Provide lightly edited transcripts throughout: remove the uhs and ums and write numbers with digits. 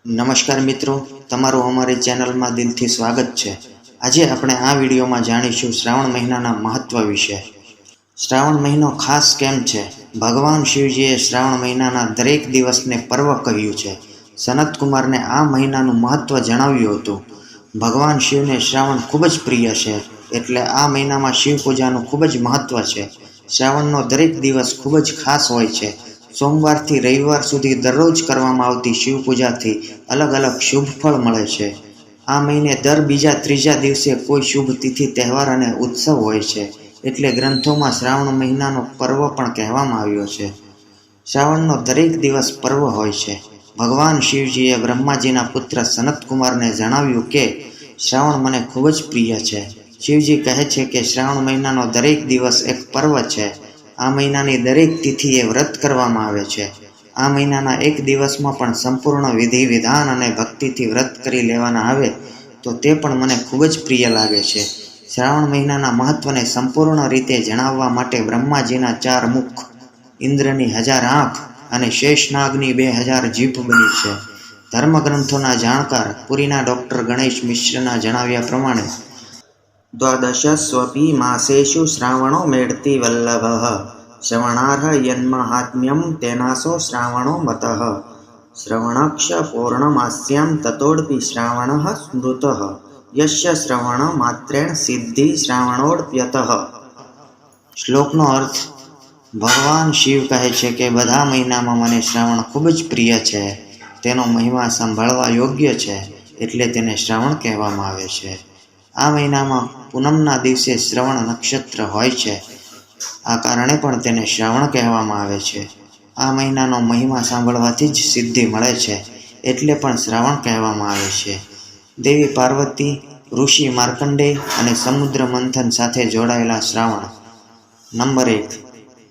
નમસ્કાર મિત્રો, તમારું અમારી ચેનલમાં દિલથી સ્વાગત છે। આજે આપણે આ વિડીયોમાં જાણીશું શ્રાવણ મહિનાના મહત્વ વિશે। શ્રાવણ મહિનો ખાસ કેમ છે? ભગવાન શિવજીએ શ્રાવણ મહિનાના દરેક દિવસને પર્વ કહ્યું છે। સનત કુમારને આ મહિનાનું મહત્વ જણાવ્યું હતું। ભગવાન શિવને શ્રાવણ ખૂબ જ પ્રિય છે, એટલે આ મહિનામાં શિવ પૂજાનું ખૂબ જ મહત્વ છે। શ્રાવણનો દરેક દિવસ ખૂબ જ ખાસ હોય છે। સોમવારથી રવિવાર સુધી દરરોજ કરવામાં આવતી શિવ પૂજાથી અલગ અલગ શુભ ફળ મળે છે। આ મહિને દર બીજા ત્રીજા દિવસે કોઈ શુભ તિથિ, તહેવાર અને ઉત્સવ હોય છે, એટલે ગ્રંથોમાં શ્રાવણ મહિનાનો પર્વ પણ કહેવામાં આવ્યો છે। શ્રાવણનો દરેક દિવસ પર્વ હોય છે। ભગવાન શિવજીએ બ્રહ્માજીના પુત્ર સનત કુમારને જણાવ્યું કે શ્રાવણ મને ખૂબ જ પ્રિય છે। શિવજી કહે છે કે શ્રાવણ મહિનાનો દરેક દિવસ એક પર્વ છે। આ મહિનાની દરેક તિથિએ વ્રત કરવામાં આવે છે। આ મહિનાના એક દિવસમાં પણ સંપૂર્ણ વિધિ વિધાન અને ભક્તિથી વ્રત કરી લેવાના આવે તો તે પણ મને ખૂબ જ પ્રિય લાગે છે। શ્રાવણ મહિનાના મહત્વને સંપૂર્ણ રીતે જણાવવા માટે બ્રહ્માજીના 4 મુખ, ઇન્દ્રની 1000 આંખ અને શેષનાગની 2000 જીભ બની છે। ધર્મગ્રંથોના જાણકાર પુરીના ડૉક્ટર ગણેશ મિશ્રના જણાવ્યા પ્રમાણે દ્વાદશસ્વપી માસેષુ શ્રાવણો મેળતી વલ્લભઃ શ્રવણાર્હ યન્માહાત્મ્યમ તેનાસો શ્રાવણો મતઃ શ્રવણક્ષ પૌર્ણમાસ્યામ તતોડપી શ્રાવણઃ સ્મૃતઃ યસ્ય શ્રવણ માત્રેણ સિદ્ધિ શ્રાવણોડપ્યતઃ। શ્લોકનો અર્થ: ભગવાન શિવ કહે છે કે બધા મહિનામાં મને શ્રાવણ ખૂબ જ પ્રિય છે। તેનો મહિમા સાંભળવા યોગ્ય છે, એટલે તેને શ્રાવણ કહેવામાં આવે છે। આ મહિનામાં પૂનમના દિવસે શ્રવણ નક્ષત્ર હોય છે। આ કારણે પણ તેને શ્રાવણ કહેવામાં આવે છે। આ મહિનાનો મહિમા સાંભળવાથી જ સિદ્ધિ મળે છે, એટલે પણ શ્રાવણ કહેવામાં આવે છે। દેવી પાર્વતી, ઋષિ માર્કંડેય અને સમુદ્ર મંથન સાથે જોડાયેલા શ્રાવણ। નંબર 1,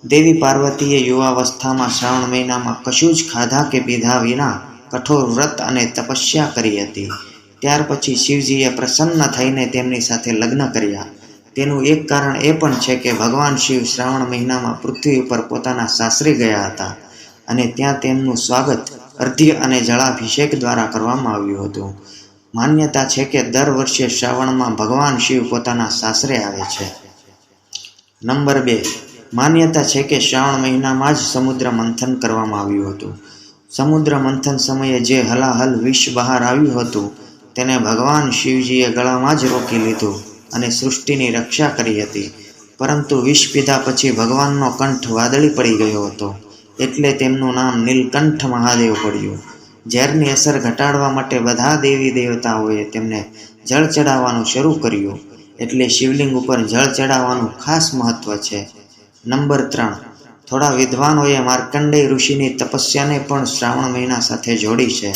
દેવી પાર્વતીએ યુવાવસ્થામાં શ્રાવણ મહિનામાં કશું જ ખાધા કે પીધા વિના કઠોર વ્રત અને તપસ્યા કરી હતી। ત્યાર પછી શિવજીએ પ્રસન્ન થઈને તેમની સાથે લગ્ન કર્યા। તેનું એક કારણ એ પણ છે કે ભગવાન શિવ શ્રાવણ મહિનામાં પૃથ્વી ઉપર પોતાના સાસરે ગયા હતા, અને ત્યાં તેમનું સ્વાગત અર્ધ્ય અને જળાભિષેક દ્વારા કરવામાં આવ્યું હતું। માન્યતા છે કે દર વર્ષે શ્રાવણમાં ભગવાન શિવ પોતાના સાસરે આવે છે। નંબર 2, માન્યતા છે કે શ્રાવણ મહિનામાં જ સમુદ્ર મંથન કરવામાં આવ્યું હતું। સમુદ્ર મંથન સમયે જે હલાહલ વિષ બહાર આવ્યું હતું, તેને ભગવાન શિવજીએ ગળામાં જ રોકી લીધું અને સૃષ્ટિની રક્ષા કરી હતી। પરંતુ વિષ પીધા પછી ભગવાનનો કંઠ વાદળી પડી ગયો હતો, એટલે તેમનું નામ નીલકંઠ મહાદેવ પડ્યું। ઝેરની અસર ઘટાડવા માટે બધા દેવી દેવતાઓએ તેમને જળ ચડાવવાનું શરૂ કર્યું, એટલે શિવલિંગ ઉપર જળ ચડાવવાનું ખાસ મહત્વ છે। નંબર 3, થોડા વિદ્વાનોએ માર્કંડેય ઋષિની તપસ્યાને પણ શ્રાવણ મહિના સાથે જોડી છે।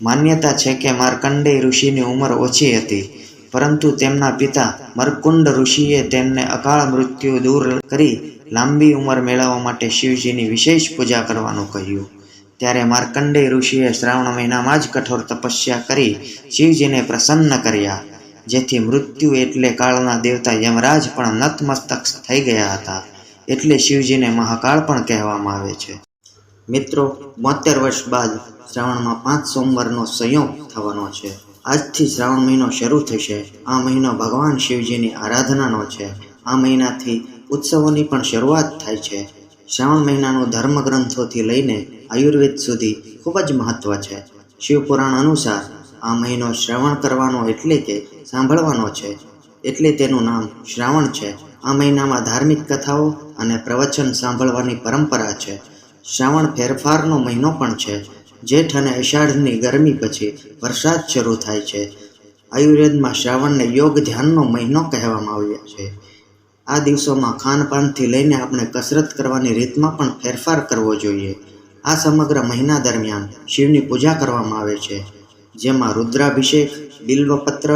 માન્યતા છે કે માર્કંડેય ઋષિની ઉંમર ઓછી હતી, પરંતુ તેમના પિતા મરકુંડ ઋષિએ તેમને અકાળ મૃત્યુ દૂર કરી લાંબી ઉંમર મેળવવા માટે શિવજીની વિશેષ પૂજા કરવાનું કહ્યું। ત્યારે માર્કંડેય ઋષિએ શ્રાવણ મહિનામાં જ કઠોર તપસ્યા કરી શિવજીને પ્રસન્ન કર્યા, જેથી મૃત્યુ એટલે કાળના દેવતા યમરાજ પણ નતમસ્તક થઈ ગયા હતા, એટલે શિવજીને મહાકાળ પણ કહેવામાં આવે છે। મિત્રો, 72 વર્ષ બાદ શ્રાવણમાં 5 સોમવારનો સંયોગ થવાનો છે। આજથી શ્રાવણ મહિનો શરૂ થશે। આ મહિનો ભગવાન શિવજીની આરાધનાનો છે। આ મહિનાથી ઉત્સવોની પણ શરૂઆત થાય છે। શ્રાવણ મહિનાનું ધર્મગ્રંથોથી લઈને આયુર્વેદ સુધી ખૂબ જ મહત્વ છે। શિવપુરાણ અનુસાર આ મહિનો શ્રવણ કરવાનો એટલે કે સાંભળવાનો છે, એટલે તેનું નામ શ્રાવણ છે। આ મહિનામાં ધાર્મિક કથાઓ અને પ્રવચન સાંભળવાની પરંપરા છે। શ્રાવણ ફેરફારનો મહિનો પણ છે। જેઠ અને અષાઢની ગરમી પછી વરસાદ શરૂ થાય છે। આયુર્વેદમાં શ્રાવણને યોગ ધ્યાનનો મહિનો કહેવામાં આવ્યો છે। આ દિવસોમાં ખાનપાનથી લઈને આપણે કસરત કરવાની રીતમાં પણ ફેરફાર કરવો જોઈએ। આ સમગ્ર મહિના દરમિયાન શિવની પૂજા કરવામાં આવે છે, જેમાં રુદ્રાભિષેક, બિલ્વપત્ર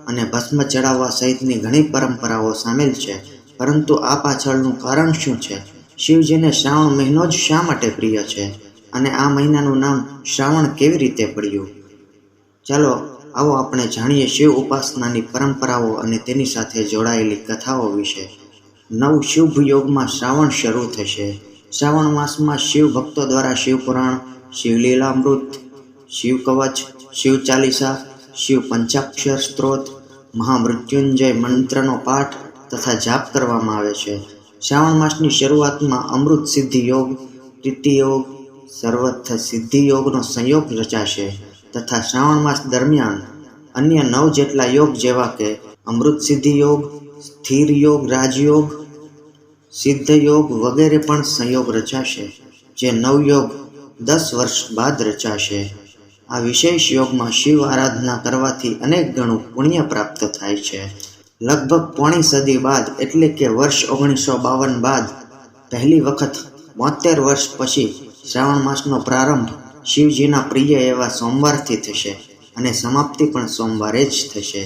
અને ભસ્મ ચડાવવા સહિતની ઘણી પરંપરાઓ સામેલ છે। પરંતુ આ પાછળનું કારણ શું છે? શિવજીને શ્રાવણ મહિનો જ શા માટે પ્રિય છે, અને આ મહિનાનું નામ શ્રાવણ કેવી રીતે પડ્યું? ચાલો આવો આપણે જાણીએ શિવ ઉપાસનાની પરંપરાઓ અને તેની સાથે જોડાયેલી કથાઓ વિશે। નવ શુભ યોગમાં શ્રાવણ શરૂ થશે। શ્રાવણ માસમાં શિવ ભક્તો દ્વારા શિવપુરાણ, શિવલીલામૃત, શિવ કવચ, શિવ ચાલીસા, શિવ પંચાક્ષર સ્ત્રોત, મહામૃત્યુંજય મંત્રનો પાઠ તથા જાપ કરવામાં આવે છે. શ્રાવણ માસની શરૂઆતમાં અમૃત સિદ્ધિ યોગ, પ્રીતિ યોગ, સર્વથ સિદ્ધિ યોગનો સંયોગ રચાશે તથા શ્રાવણ માસ દરમિયાન અન્ય 9 જેટલા યોગ જેવા કે અમૃત સિદ્ધિ યોગ, સ્થિર યોગ, રાજયોગ, સિદ્ધ યોગ વગેરે પણ સંયોગ રચાશે, જે નવયોગ 10 વર્ષ બાદ રચાશે. આ વિશેષ યોગમાં શિવ આરાધના કરવાથી અનેક ગણું પુણ્ય પ્રાપ્ત થાય છે. લગભગ પોણી સદી બાદ એટલે કે વર્ષ 1952 બાદ પહેલી વખત 72 વર્ષ પછી શ્રાવણ માસનો પ્રારંભ શિવજીના પ્રિય એવા સોમવારથી થશે અને સમાપ્તિ પણ સોમવારે જ થશે.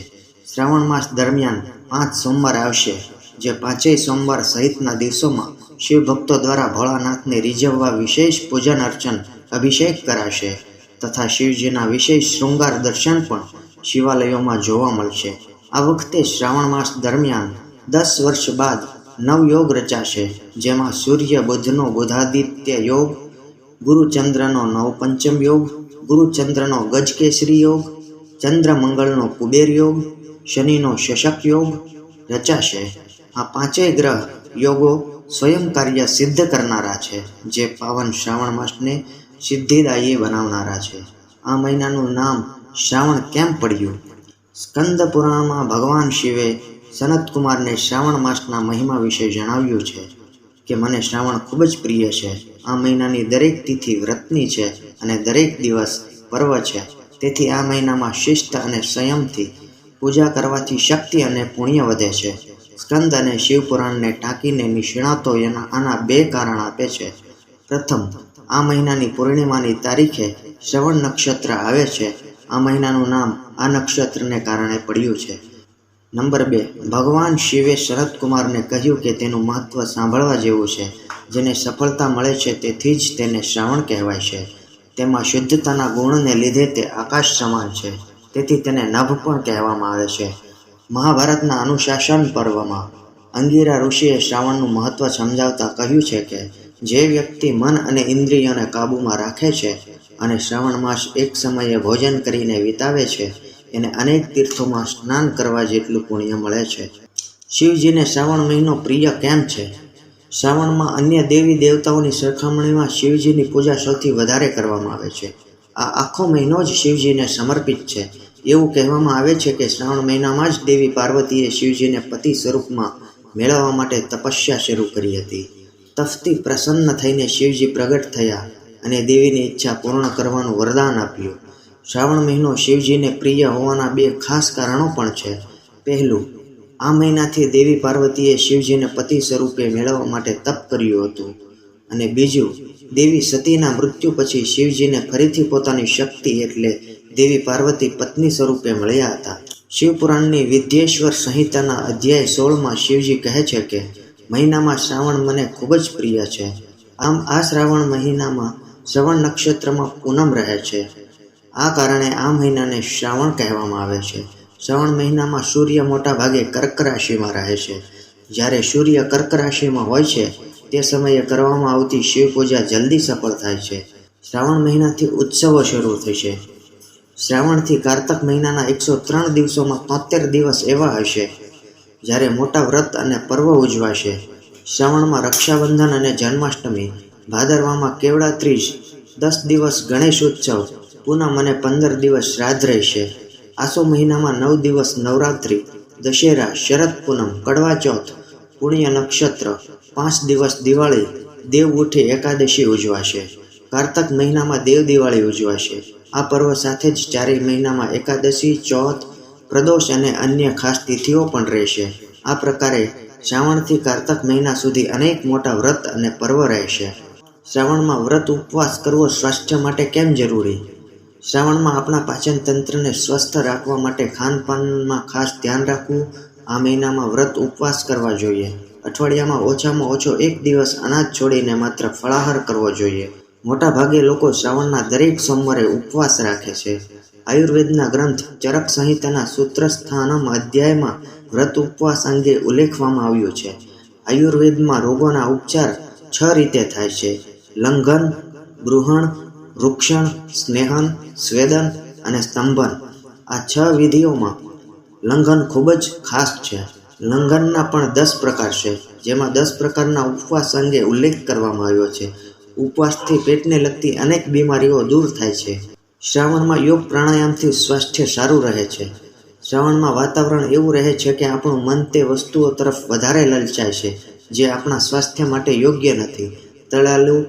શ્રાવણ માસ દરમિયાન 5 સોમવાર આવશે, જે 5 સોમવાર સહિતના દિવસોમાં શિવ ભક્તો દ્વારા ભોળાનાથને રીઝવવા વિશેષ પૂજન અર્ચન અભિષેક કરાશે તથા શિવજીના વિશેષ શૃંગાર દર્શન પણ શિવાલયોમાં જોવા મળશે. આ વખતે શ્રાવણ માસ દરમિયાન 10 વર્ષ બાદ નવયોગ રચાશે, જેમાં સૂર્ય બુધનો બુધાદિત્ય યોગ, ગુરુચંદ્રનો નવપંચમ યોગ, ગુરુચંદ્રનો ગજકેસરી યોગ, ચંદ્ર મંગળનો કુબેર યોગ, શનિનો શશક યોગ રચાશે. આ 5 ગ્રહ યોગો સ્વયં કાર્ય સિદ્ધ કરનારા છે, જે પાવન શ્રાવણ માસને સિદ્ધિદાયી બનાવનારા છે. આ મહિનાનું નામ શ્રાવણ કેમ પડ્યું? સ્કંદ પુરાણમાં ભગવાન શિવે સનતકુમારને શ્રાવણ માસના મહિમા વિશે જણાવ્યું છે કે મને શ્રાવણ ખૂબ જ પ્રિય છે. આ મહિનાની દરેક તિથિ વ્રતની છે અને દરેક દિવસ પર્વ છે. તેથી આ મહિનામાં શિસ્ત અને સંયમથી પૂજા કરવાથી શક્તિ અને પુણ્ય વધે છે. સ્કંદ અને શિવપુરાણને ટાંકીને નિષ્ણાતો આના 2 કારણ આપે છે. પ્રથમ, આ મહિનાની પૂર્ણિમાની તારીખે શ્રવણ નક્ષત્ર આવે છે. આ મહિનાનું નામ આ નક્ષત્રને કારણે પડ્યું છે. નંબર 2, ભગવાન શિવે સનતકુમારને કહ્યું કે તેનું મહત્વ સાંભળવા જેવું છે. જેને સફળતા મળે છે તેથી જ તેને શ્રાવણ કહેવાય છે. તેમાં શુદ્ધતાના ગુણને લીધે તે આકાશ સમાન છે, તેથી તેને નભ પણ કહેવામાં આવે છે. મહાભારતના અનુશાસન પર્વમાં અંગિરા ઋષિએ શ્રાવણનું મહત્વ સમજાવતા કહ્યું છે કે જે વ્યક્તિ મન અને ઇન્દ્રિયોને કાબૂમાં રાખે છે અને શ્રાવણ માસ એક સમયે ભોજન કરીને વિતાવે છે, એને અનેક તીર્થોમાં સ્નાન કરવા જેટલું પુણ્ય મળે છે. શિવજીને શ્રાવણ મહિનો પ્રિય કેમ છે? શ્રાવણમાં અન્ય દેવી દેવતાઓની સરખામણીમાં શિવજીની પૂજા સૌથી વધારે કરવામાં આવે છે. આ આખો મહિનો જ શિવજીને સમર્પિત છે. એવું કહેવામાં આવે છે કે શ્રાવણ મહિનામાં જ દેવી પાર્વતીએ શિવજીને પતિ સ્વરૂપમાં મેળવવા માટે તપસ્યા શરૂ કરી હતી. તપથી પ્રસન્ન થઈને શિવજી પ્રગટ થયા અને દેવીની ઈચ્છા પૂર્ણ કરવાનું વરદાન આપ્યું. શ્રાવણ મહિનો શિવજીને પ્રિય હોવાના 2 ખાસ કારણો પણ છે. પહેલું, આ મહિનાથી દેવી પાર્વતીએ શિવજીને પતિ સ્વરૂપે મેળવવા માટે તપ કર્યું હતું. અને બીજું, દેવી સતીના મૃત્યુ પછી શિવજીને ફરીથી પોતાની શક્તિ એટલે દેવી પાર્વતી પત્ની સ્વરૂપે મળ્યા હતા. શિવપુરાણની વિદ્યેશ્વર સંહિતાના અધ્યાય 16માં શિવજી કહે છે કે મહિનામાં શ્રાવણ મને ખૂબ જ પ્રિય છે. આમ આ શ્રાવણ મહિનામાં શ્રવણ નક્ષત્રમાં પૂનમ રહે છે. આ કારણે આ મહિનાને શ્રાવણ કહેવામાં આવે છે. શ્રાવણ મહિનામાં સૂર્ય મોટા ભાગે કર્ક રાશિમાં રહે છે. જ્યારે સૂર્ય કર્ક રાશિમાં હોય છે તે સમયે કરવામાં આવતી શિવ પૂજા જલ્દી સફળ થાય છે. શ્રાવણ મહિનાથી ઉત્સવો શરૂ થશે. શ્રાવણથી કારતક મહિનાના 103 દિવસોમાં 73 દિવસ એવા હશે જ્યારે મોટા વ્રત અને પર્વ ઉજવાશે. શ્રાવણમાં રક્ષાબંધન અને જન્માષ્ટમી, ભાદરવામાં કેવડા ત્રીજ, 10 દિવસ ગણેશ ઉત્સવ, પૂનમ અને 15 દિવસ શ્રાદ્ધ રહેશે. આસો મહિનામાં 9 દિવસ નવરાત્રિ, દશેરા, શરદ પૂનમ, કડવા ચોથ, પુણ્ય નક્ષત્ર, 5 દિવસ દિવાળી, દેવ ઉઠી એકાદશી ઉજવાશે. કારતક મહિનામાં દેવ દિવાળી ઉજવાશે. આ પર્વ સાથે જ ચારેય મહિનામાં એકાદશી, ચોથ, પ્રદોષ અને અન્ય ખાસ તિથિઓ પણ રહેશે. આ પ્રકારે શ્રાવણથી કારતક મહિના સુધી અનેક મોટા વ્રત અને પર્વ રહેશે. શ્રાવણમાં વ્રત ઉપવાસ કરવો સ્વાસ્થ્ય માટે કેમ જરૂરી? શ્રાવણમાં આપણા પાચન તંત્રને સ્વસ્થ રાખવા માટે ખાનપાનમાં ખાસ ધ્યાન રાખવું. આ મહિનામાં વ્રત ઉપવાસ કરવા જોઈએ. અઠવાડિયામાં ઓછામાં ઓછો 1 દિવસ અનાજ છોડીને માત્ર ફળાહાર કરવો જોઈએ. મોટા ભાગે લોકો શ્રાવણના દરેક સોમવારે ઉપવાસ રાખે છે. આયુર્વેદના ગ્રંથ ચરક સંહિતાના સૂત્રસ્થાનમ અધ્યાયમાં વ્રત ઉપવાસ અંગે ઉલ્લેખવામાં આવ્યું છે. આયુર્વેદમાં રોગોના ઉપચાર 6 રીતે થાય છે: લંઘન, ગૃહણ, રૂક્ષણ, સ્નેહન, સ્વેદન અને સ્તંભન. આ 6 વિધિઓમાં લંઘન ખૂબ જ ખાસ છે. લંઘનના પણ 10 પ્રકાર છે, જેમાં 10 પ્રકારના ઉપવાસ અંગે ઉલ્લેખ કરવામાં આવ્યો છે. ઉપવાસથી પેટને લગતી અનેક બીમારીઓ દૂર થાય છે. શ્રાવણમાં યોગ પ્રાણાયામથી સ્વાસ્થ્ય સારું રહે છે. શ્રાવણમાં વાતાવરણ એવું રહે છે કે આપણું મન તે વસ્તુઓ તરફ વધારે લલચાય છે જે આપણા સ્વાસ્થ્ય માટે યોગ્ય નથી. તળેલું,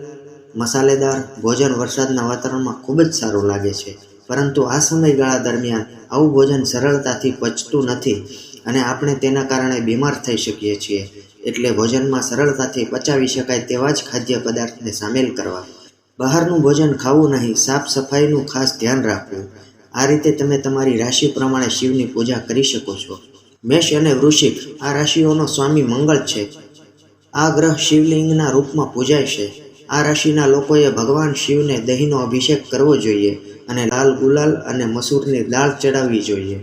મસાલેદાર ભોજન વરસાદના વાતાવરણમાં ખૂબ જ સારું લાગે છે, પરંતુ આ સમયગાળા દરમિયાન આવું ભોજન સરળતાથી પચતું નથી અને આપણે તેના કારણે બીમાર થઈ શકીએ છીએ. એટલે ભોજનમાં સરળતાથી પચાવી શકાય તેવા જ ખાદ્ય પદાર્થને સામેલ કરવા. બહારનું ભોજન ખાવું નહીં. સાફ સફાઈનું ખાસ ધ્યાન રાખવું. આ રીતે તમે તમારી રાશિ પ્રમાણે શિવની પૂજા કરી શકો છો. મેષ અને વૃશ્ચિક. આ રાશિઓનો સ્વામી મંગળ છે. આ ગ્રહ શિવલિંગના રૂપમાં પૂજાય છે. આ રાશિના લોકોએ ભગવાન શિવને દહીંનો અભિષેક કરવો જોઈએ અને લાલ ગુલાલ અને મસૂરની દાળ ચડાવવી જોઈએ.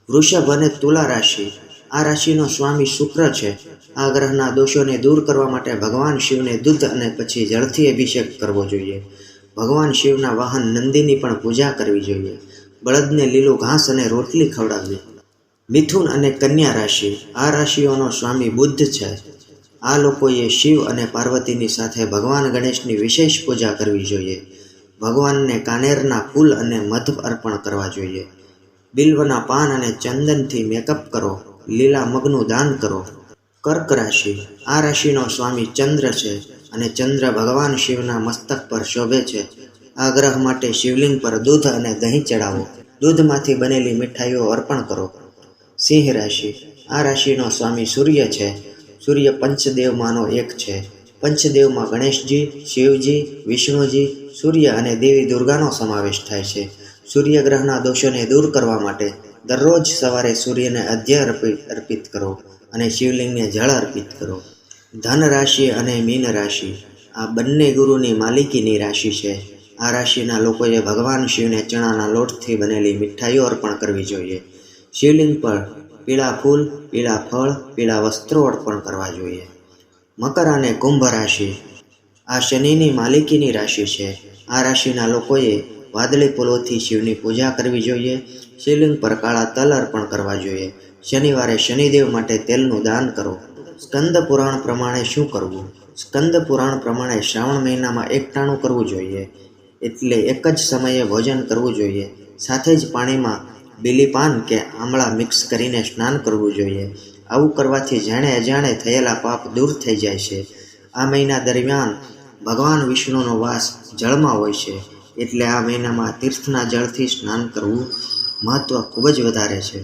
વૃષભ અને તુલા રાશિ. આ રાશિનો સ્વામી શુક્ર છે. આ ગ્રહના દોષોને દૂર કરવા માટે ભગવાન શિવને દૂધ અને પછી જળથી અભિષેક કરવો જોઈએ. ભગવાન શિવના વાહન નંદીની પણ પૂજા કરવી જોઈએ. બળદને લીલું ઘાસ અને રોટલી ખવડાવવી. મિથુન અને કન્યા રાશિ. આ રાશિઓનો સ્વામી બુદ્ધ છે. આ લોકોએ શિવ અને પાર્વતીની સાથે ભગવાન ગણેશની વિશેષ પૂજા કરવી જોઈએ. ભગવાનને કાનેરના ફૂલ અને મધ અર્પણ કરવા જોઈએ. બિલ્વના પાન અને ચંદનથી મેકઅપ કરો. લીલા મગનું દાન કરો. કર્ક રાશિ. આ રાશિનો સ્વામી ચંદ્ર છે અને ચંદ્ર ભગવાન શિવના મસ્તક પર શોભે છે. આ ગ્રહ માટે શિવલિંગ પર દૂધ અને દહીં ચડાવો. દૂધમાંથી બનેલી મીઠાઈઓ અર્પણ કરો. સિંહ રાશિ. આ રાશિનો સ્વામી સૂર્ય છે. સૂર્ય પંચદેવમાંનો એક છે. પંચદેવમાં ગણેશજી, શિવજી, વિષ્ણુજી, સૂર્ય અને દેવી દુર્ગાનો સમાવેશ થાય છે. સૂર્ય ગ્રહના દોષોને દૂર કરવા માટે દરરોજ સવારે સૂર્યને અર્ઘ્ય અર્પિત કરો અને શિવલિંગને જળ અર્પિત કરો. ધન રાશિ અને મીન રાશિ. આ બંને ગુરુની માલિકીની રાશિ છે. આ રાશિના લોકોએ ભગવાન શિવને ચણાના લોટથી બનેલી મીઠાઈઓ અર્પણ કરવી જોઈએ. શિવલિંગ પર પીળા ફૂલ, પીળા ફળ, પીળા વસ્ત્રો અર્પણ કરવા જોઈએ. મકર અને કુંભ રાશિ. આ શનિની માલિકીની રાશિ છે. આ રાશિના લોકોએ વાદળી ફૂલોથી શિવની પૂજા કરવી જોઈએ. શિવલિંગ પર કાળા તલ અર્પણ કરવા જોઈએ. શનિવારે શનિદેવ માટે તેલનું દાન કરો. સ્કંદ પુરાણ પ્રમાણે શું કરવું? સ્કંદ પુરાણ પ્રમાણે શ્રાવણ મહિનામાં એક ટાણું કરવું જોઈએ, એટલે એક જ સમયે ભોજન કરવું જોઈએ. સાથે જ પાણીમાં બીલીપાન કે આમળા મિક્સ કરીને સ્નાન કરવું જોઈએ. આવું કરવાથી જાણે અજાણે થયેલા પાપ દૂર થઈ જાય છે. આ મહિના દરમિયાન ભગવાન વિષ્ણુનો વાસ જળમાં હોય છે, એટલે આ મહિનામાં તીર્થના જળથી સ્નાન કરવું મહત્વ ખૂબ જ વધારે છે.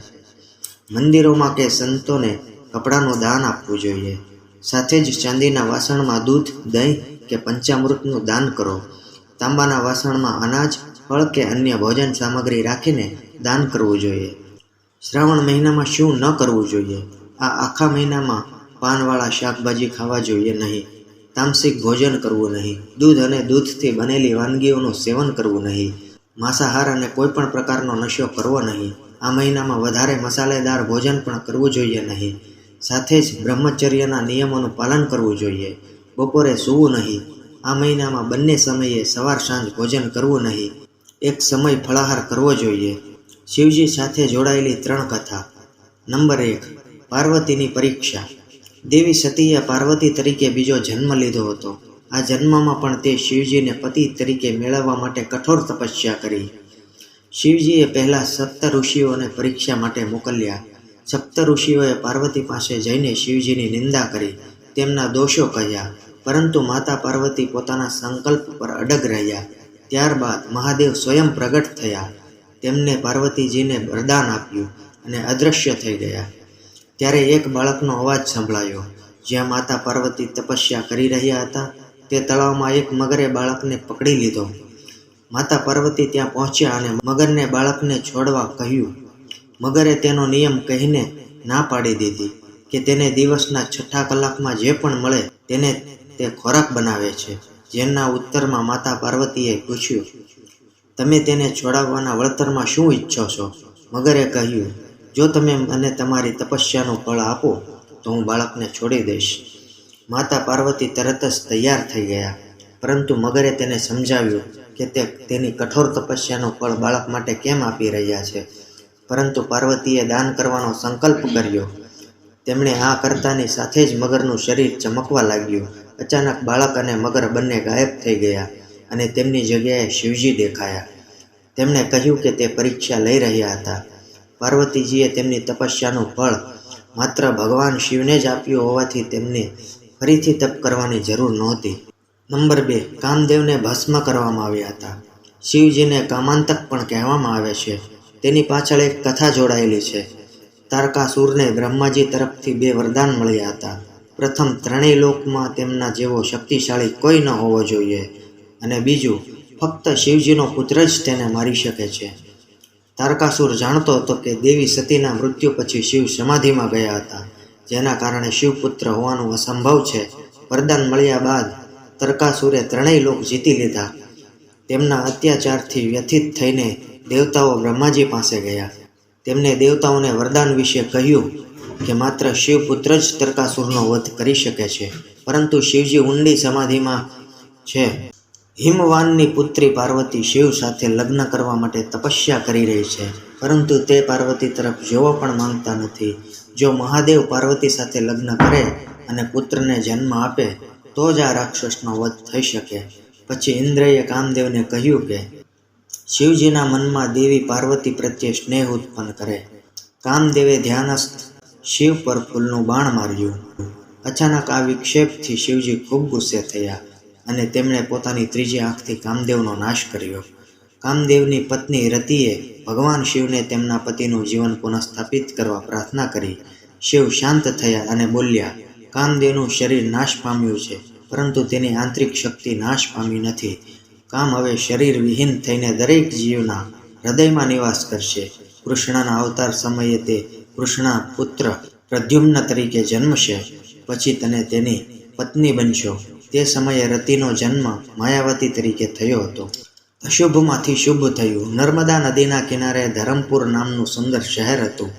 મંદિરોમાં કે સંતોને કપડાનું દાન આપવું જોઈએ. સાથે જ ચાંદીના વાસણમાં દૂધ, દહીં કે પંચામૃતનું દાન કરો. તાંબાના વાસણમાં અનાજ, ફળ કે અન્ય ભોજન સામગ્રી રાખીને દાન કરવું જોઈએ. શ્રાવણ મહિનામાં શું ન કરવું જોઈએ? આ આખા મહિનામાં પાનવાળા શાકભાજી ખાવા જોઈએ નહીં. તામસિક ભોજન કરવું નહીં. દૂધ અને દૂધથી બનેલી વાનગીઓનું સેવન કરવું નહીં. માંસાહાર અને કોઈ પણ પ્રકારનો નશો કરવો નહીં. આ મહિનામાં વધારે મસાલેદાર ભોજન પણ કરવું જોઈએ નહીં. સાથે જ બ્રહ્મચર્યના નિયમોનું પાલન કરવું જોઈએ. બપોરે સૂવું નહીં. આ મહિનામાં બંને સમયે સવાર સાંજ ભોજન કરવું નહીં. એક સમય ફળાહાર કરવો જોઈએ. શિવજી સાથે જોડાયેલી 3 કથા. નંબર 1. પાર્વતીની પરીક્ષા. દેવી સતીએ પાર્વતી તરીકે બીજો જન્મ લીધો હતો. આ જન્મમાં પણ તે શિવજીને પતિ તરીકે મેળવવા માટે કઠોર તપસ્યા કરી. શિવજીએ પહેલા 7 ઋષિઓને પરીક્ષા માટે મોકલ્યા. 7 ઋષિઓએ પાર્વતી પાસે જઈને શિવજીની નિંદા કરી, તેમના દોષો કહ્યા, પરંતુ માતા પાર્વતી પોતાના સંકલ્પ પર અડગ રહ્યા. ત્યારબાદ મહાદેવ સ્વયં પ્રગટ થયા. તેમને પાર્વતીજીને વરદાન આપ્યું અને અદૃશ્ય થઈ ગયા. ત્યારે એક બાળકનો અવાજ સંભળાયો. જ્યાં માતા પાર્વતી તપસ્યા કરી રહ્યા હતા તે તળાવમાં એક મગરે બાળકને પકડી લીધો. માતા પાર્વતી ત્યાં પહોંચ્યા અને મગરને બાળકને છોડવા કહ્યું. મગરે તેનો નિયમ કહીને ના પાડી દીધી કે તેને દિવસના 6 કલાકમાં જે પણ મળે તેને તે ખોરાક બનાવે છે. જેના ઉત્તરમાં માતા પાર્વતીએ પૂછ્યું, તમે તેને છોડાવવાના વળતરમાં શું ઈચ્છો છો? મગરે કહ્યું, જો તમે મને તમારી તપસ્યાનું ફળ આપો તો હું બાળકને છોડી દઈશ. માતા પાર્વતી તરત જ તૈયાર થઈ ગયા, પરંતુ મગરે તેને સમજાવ્યું કે તે તેની કઠોર તપસ્યાનું ફળ બાળક માટે કેમ આપી રહ્યા છે, પરંતુ પાર્વતીએ દાન કરવાનો સંકલ્પ કર્યો. તેમણે આ કરતાની સાથે જ મગરનું શરીર ચમકવા લાગ્યું. અચાનક બાળક અને મગર બંને ગાયબ થઈ ગયા અને તેમની જગ્યાએ શિવજી દેખાયા. તેમણે કહ્યું કે તે પરીક્ષા લઈ રહ્યા હતા. પાર્વતીજીએ તેમની તપસ્યાનું ફળ માત્ર ભગવાન શિવને જ આપ્યું હોવાથી તેમને ફરીથી તપ કરવાની જરૂર નહોતી. નંબર 2. કામદેવને ભસ્મ કરવામાં આવ્યા હતા. શિવજીને કામાંતક પણ કહેવામાં આવે છે. તેની પાછળ એક કથા જોડાયેલી છે. તારકાસુરને બ્રહ્માજી તરફથી 2 વરદાન મળ્યા હતા. પ્રથમ, ત્રણેય લોકમાં તેમના જેવો શક્તિશાળી કોઈ ન હોવો જોઈએ, અને બીજું, ફક્ત શિવજીનો પુત્ર જ તેને મારી શકે છે. તારકાસુર જાણતો હતો કે દેવી સતીના મૃત્યુ પછી શિવ સમાધિમાં ગયા હતા, જેના કારણે શિવપુત્ર હોવાનું અસંભવ છે. વરદાન મળ્યા બાદ તારકાસુરે ત્રણેય લોક જીતી લીધા. તેમના અત્યાચારથી વ્યથિત થઈને દેવતાઓ બ્રહ્માજી પાસે ગયા. તેમને દેવતાઓને વરદાન વિશે કહ્યું કે માત્ર શિવપુત્ર જ તારકાસુરનો વધ કરી શકે છે, પરંતુ શિવજી ઊંડી સમાધિમાં છે. હિમવાનની પુત્રી પાર્વતી શિવ સાથે લગ્ન કરવા માટે તપસ્યા કરી રહી છે, પરંતુ તે પાર્વતી તરફ જોવા પણ માંગતા નથી. જો મહાદેવ પાર્વતી સાથે લગ્ન કરે અને પુત્રને જન્મ આપે તો જ આ રાક્ષસનો વધ થઈ શકે. પછી ઇન્દ્રએ કામદેવને કહ્યું કે શિવજીના મનમાં દેવી પાર્વતી પ્રત્યે સ્નેહ ઉત્પન્ન કરે. કામદેવે ધ્યાનસ્થ શિવ પર ફૂલનું બાણ માર્યું. અચાનક આ વિક્ષેપથી શિવજી ખૂબ ગુસ્સે થયા અને તેમણે પોતાની ત્રીજી આંખથી કામદેવનો નાશ કર્યો. કામદેવની પત્ની રતિએ ભગવાન શિવને તેમના પતિનું જીવન પુનઃસ્થાપિત કરવા પ્રાર્થના કરી. શિવ શાંત થયા અને બોલ્યા, કામદેવનું શરીર નાશ પામ્યું છે, પરંતુ તેની આંતરિક શક્તિ નાશ પામી નથી. કામ હવે શરીર વિહીન થઈને દરેક જીવના હૃદયમાં નિવાસ કરશે. કૃષ્ણના અવતાર સમયે તે કૃષ્ણના પુત્ર પ્રદ્યુમ્ન તરીકે જન્મશે. પછી તને તેની પત્ની બનશો. તે સમયે રતિનો જન્મ માયાવતી તરીકે થયો હતો. અશુભમાંથી શુભ થયું. નર્મદા નદીના કિનારે ધરમપુર નામનું સુંદર શહેર હતું.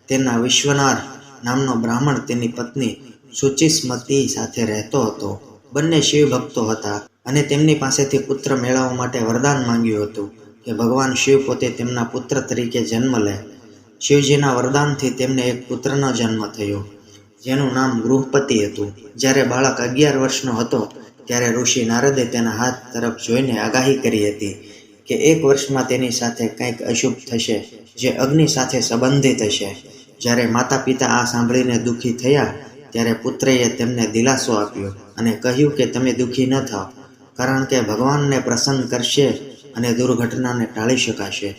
તેના વિશ્વનાથ નામનો બ્રાહ્મણ તેની પત્ની શુચિસ્મતી સાથે રહેતો હતો. બંને શિવ ભક્તો હતા અને તેમની પાસેથી પુત્ર મેળવવા માટે વરદાન માંગ્યું હતું કે ભગવાન શિવ પોતે તેમના પુત્ર તરીકે જન્મ લે. શિવજીના વરદાનથી તેમને એક પુત્રનો જન્મ થયો, જેનું નામ ગૃહપતિ હતું. જ્યારે બાળક 11 વર્ષનો હતો ત્યારે ઋષિ નારદે તેના હાથ તરફ જોઈને આગાહી કરી હતી કે 1 વર્ષમાં તેની સાથે કંઈક અશુભ થશે, જે અગ્નિ સાથે સંબંધિત હશે. જ્યારે માતા પિતા આ સાંભળીને દુઃખી થયા ત્યારે પુત્રએ તેમને દિલાસો આપ્યો અને કહ્યું કે તમે દુઃખી ન થાઓ, કારણ કે ભગવાનને પ્રસન્ન કરશે અને દુર્ઘટનાને ટાળી શકાશે.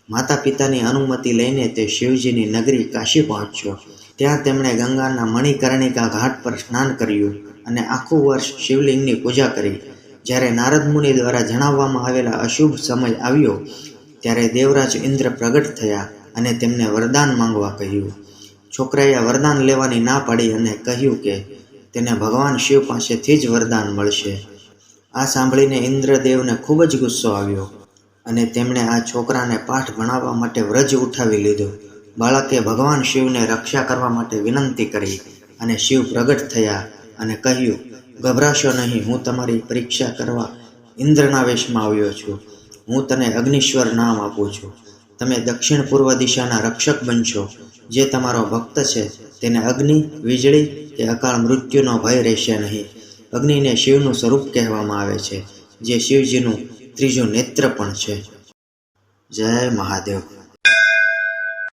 માતા પિતાની અનુમતિ લઈને તે શિવજીની નગરી કાશી પહોંચ્યો. ત્યાં તેમણે ગંગાના મણિકર્ણિકા ઘાટ પર સ્નાન કર્યું અને આખું વર્ષ શિવલિંગની પૂજા કરી. જ્યારે નારદ મુનિ દ્વારા જણાવવામાં આવેલા અશુભ સમય આવ્યો ત્યારે દેવરાજ ઇન્દ્ર પ્રગટ થયા અને તેમને વરદાન માંગવા કહ્યું. છોકરાએ વરદાન લેવાની ના પાડી અને કહ્યું કે તેને ભગવાન શિવ પાસેથી જ વરદાન મળશે. આ સાંભળીને ઇન્દ્રદેવને ખૂબ જ ગુસ્સો આવ્યો અને તેમણે આ છોકરાને પાઠ ભણાવવા માટે વ્રજ ઉઠાવી લીધો. બાળકે ભગવાન શિવને રક્ષા કરવા માટે વિનંતી કરી અને શિવ પ્રગટ થયા અને કહ્યું, ગભરાશો નહીં, હું તમારી પરીક્ષા કરવા ઇન્દ્રના વેશમાં આવ્યો છું. હું તને અગ્નિશ્વર નામ આપું છું. તમે દક્ષિણ પૂર્વ દિશાના રક્ષક બનશો. જે તમારો ભક્ત છે તેને અગ્નિ, વીજળી કે અકાળ મૃત્યુનો ભય રહેશે નહીં. અગ્નિને શિવનું સ્વરૂપ કહેવામાં આવે છે, જે શિવજીનું ત્રીજું નેત્ર પણ છે. જય મહાદેવ.